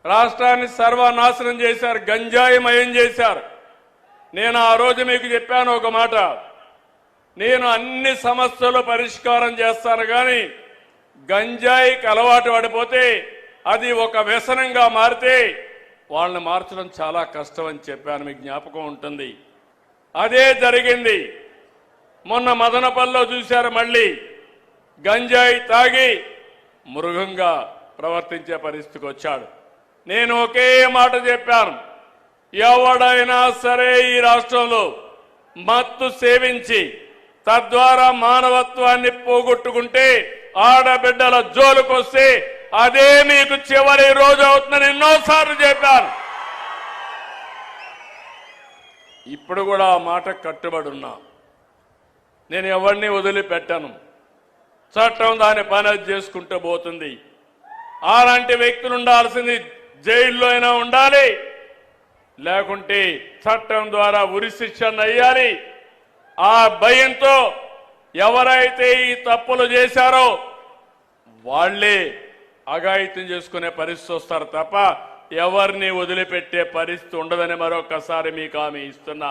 రాష్ట్రాన్ని సర్వనాశనం చేశారు, గంజాయిమయం చేశారు. నేను ఆ రోజు మీకు చెప్పాను ఒక మాట, నేను అన్ని సమస్యలు పరిష్కారం చేస్తాను కానీ గంజాయికి అలవాటు పడిపోతే అది ఒక వ్యసనంగా మారితే వాళ్ళని మార్చడం చాలా కష్టం అని చెప్పాను, మీకు జ్ఞాపకం ఉంటుంది. అదే జరిగింది. మొన్న మదనపల్లిలో చూశారు, మళ్ళీ గంజాయి తాగి మృగంగా ప్రవర్తించే పరిస్థితికి వచ్చాడు. నేను ఒకే మాట చెప్పాను, ఎవడైనా సరే ఈ రాష్ట్రంలో మత్తు సేవించి తద్వారా మానవత్వాన్ని పోగొట్టుకుంటే ఆడబిడ్డల జోలుకొస్తే అదే మీకు చివరి రోజు అవుతుందని ఎన్నోసార్లు చెప్పాను. ఇప్పుడు కూడా ఆ మాట కట్టుబడి ఉన్నా. నేను ఎవరిని వదిలిపెట్టాను. చట్టం దాని పని అది చేసుకుంటూ పోతుంది. అలాంటి వ్యక్తులు ఉండాల్సింది జైల్లో అయినా ఉండాలి, లేకుంటే చట్టం ద్వారా ఉరి శిక్షణ అయ్యాలి. ఆ భయంతో ఎవరైతే ఈ తప్పులు చేశారో వాళ్లే అఘాయిత్యం చేసుకునే పరిస్థితి వస్తారు తప్ప ఎవరిని వదిలిపెట్టే పరిస్థితి ఉండదని మరొకసారి మీకు హామీ ఇస్తున్నా.